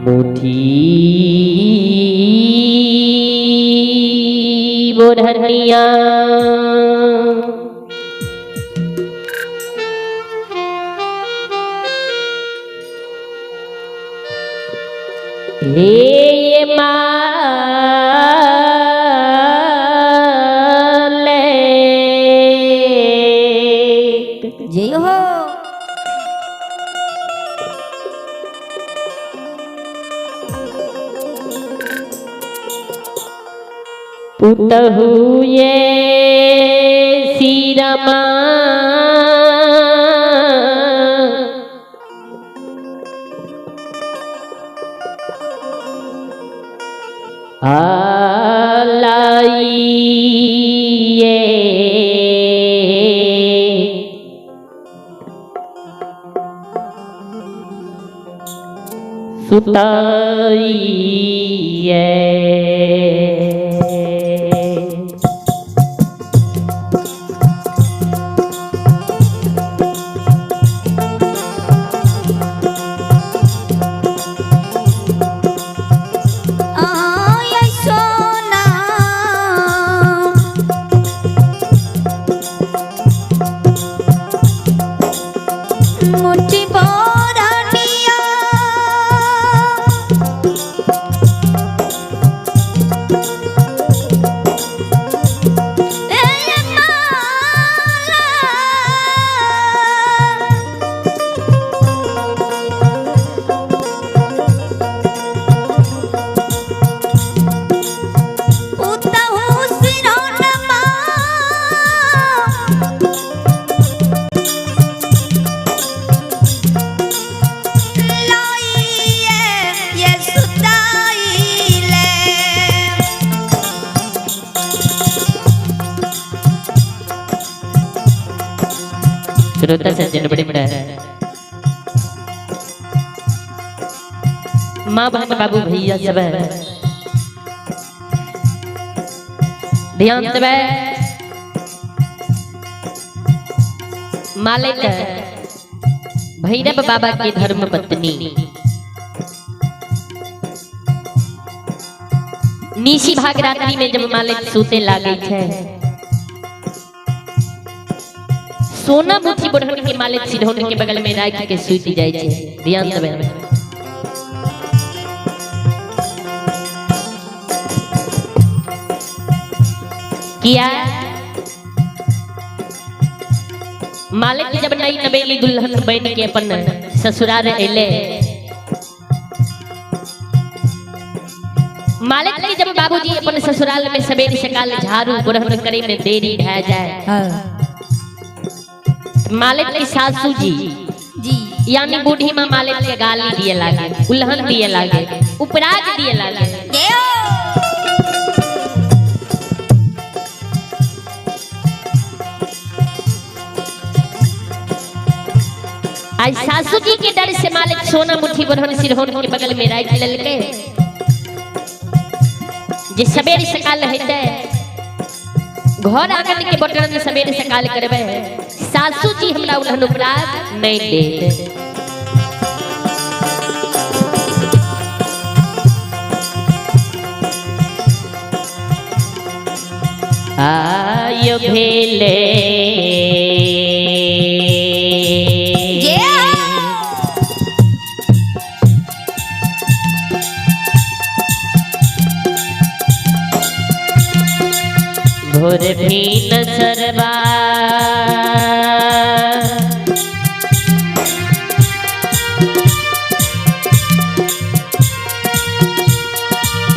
मुठी बोधनिया हे माले जय हो पुतहु ये सीरमा आलाइए सुताइए श्रोता सज्जन बड़े बड़ा माँ बहन बाबू भैया सब ध्यान देवे मालिक भैरव बाबा के धर्म पत्नी निशी भाग रात्रि में जब मालिक सूते लागे छे सोना मुठी बढ़न के मालिक सिरहोन के बगल में राख के सूती जाय छे ध्यान देवे किया मालिक जब नई नवेली दुल्हन बन के अपन ससुराल एले मालिक के जब बाबूजी अपन ससुराल में सवेरे सकाल झाड़ू बढ़न करे में देरी ढह जाए मालिक की सासू जी यानी बूढ़ी माँ मालिक के गाली दिए लागे उल्हन दिए लागे उपराज दिए लागे आज सासू जी के डर से मालिक सोना मुट्ठी बढ़न सिरहोन के बगल में राख लेलके जे सवेरे सकाल हेते घर आंगन के बटन में सवेरे सकाल करबे सासू जी हमरा उल्हन उपराज नहीं दे आयो भेले भोर भी न सरवा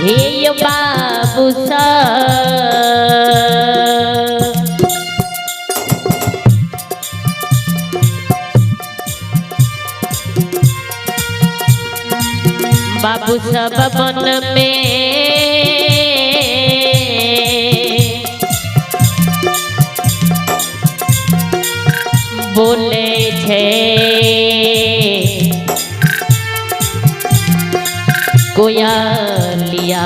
हे यो बाबू सा बाबू सब बन में बोले छे कोयलिया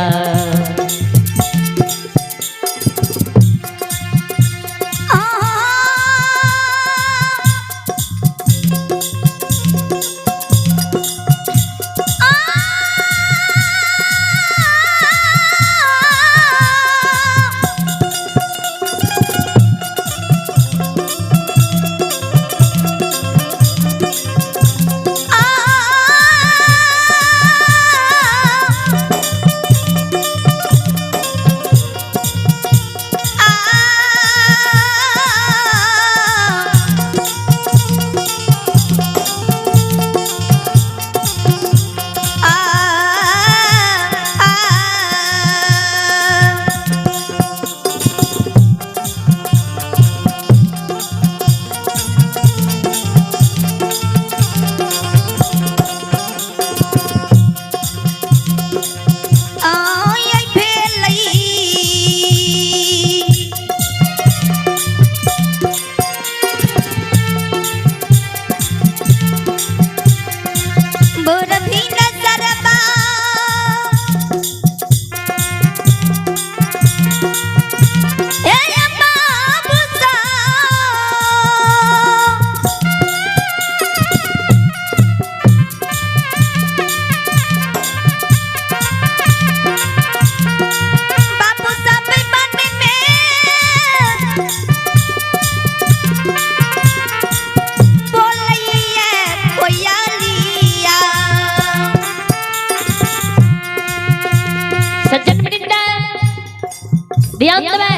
ध्यान देबै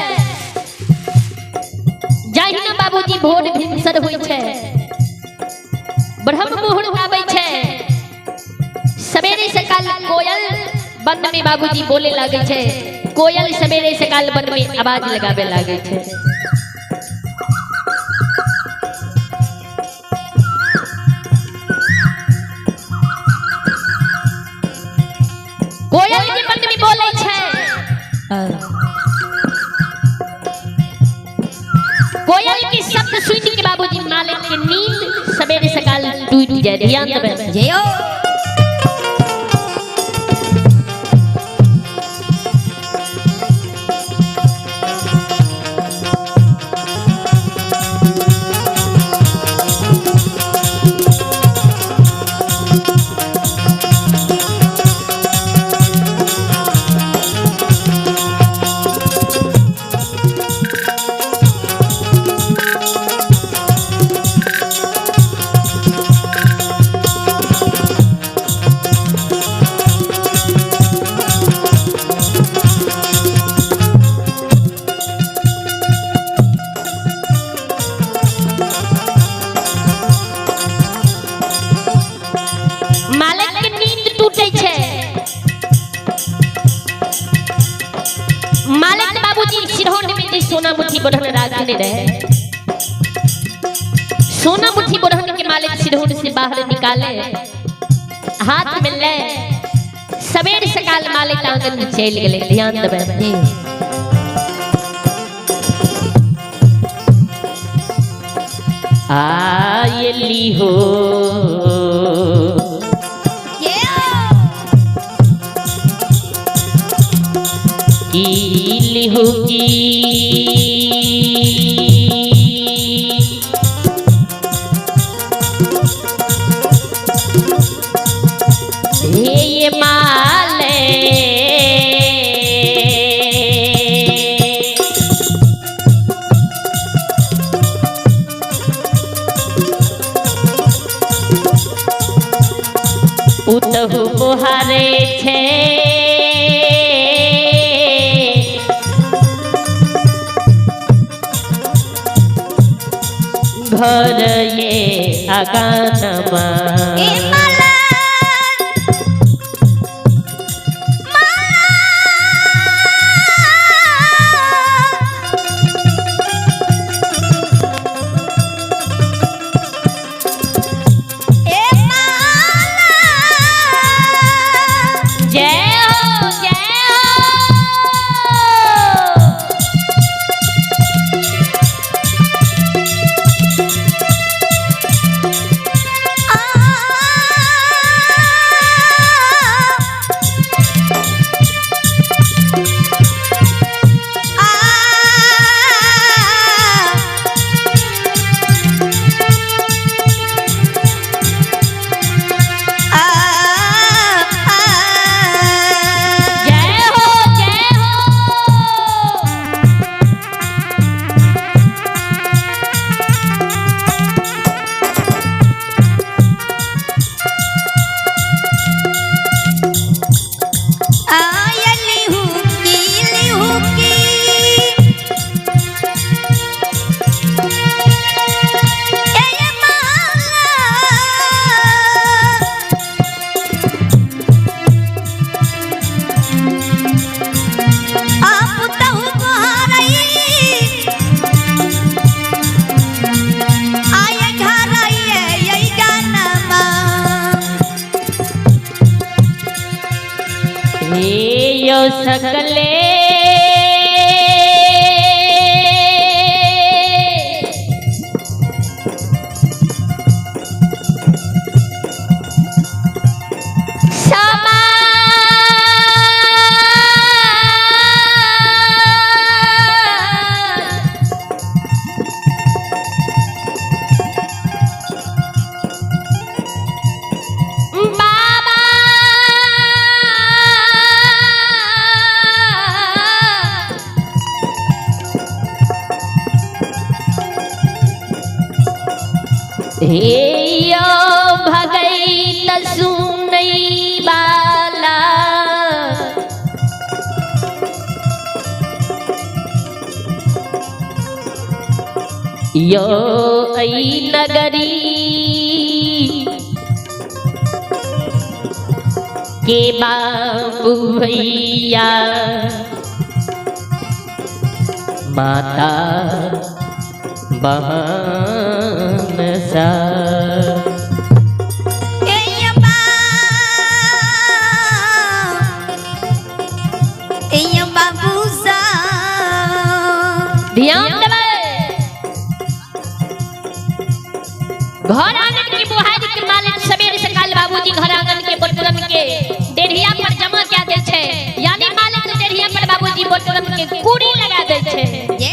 जाहिना बाबूजी भोर भिनसर होइ छै ब्रह्म मुहूर्त आबै छै सवेरे सकाल कोयल वन में बाबूजी बोले लागे छै कोयल सवेरे सकाल वन में आवाज लगावे लागे छै कोयल के वन में बोले छै कोयल के शब्द सुन के बाबूजी मालिक के नींद सवेरे सकाल टूट जाए ध्यान देबै जय हो सोना मुट्ठी बढ़न राखने रहे सोना मुट्ठी बढ़न के मालिक सिरहुन से बाहर निकाले हाथ में ले सवेर सकाल मालिक आंगन में चल गेले ध्यान देबै आयली हो इली हो की ये माले उतहु मोहारे छे घर ये आगानमा सकले हे भगई सुनई बाला यो ऐ नगरी के बाबू भैया माता बहन सा ध्यान देवे घर आंगन की बुहारी के मालिक सवेरे सकाल बाबूजी घर आंगन के बोतलन के डेढ़िया पर जमा क्या दे छे यानी मालिक डेढ़िया पर बाबूजी बोतलन के कूड़ी लगा दे छे।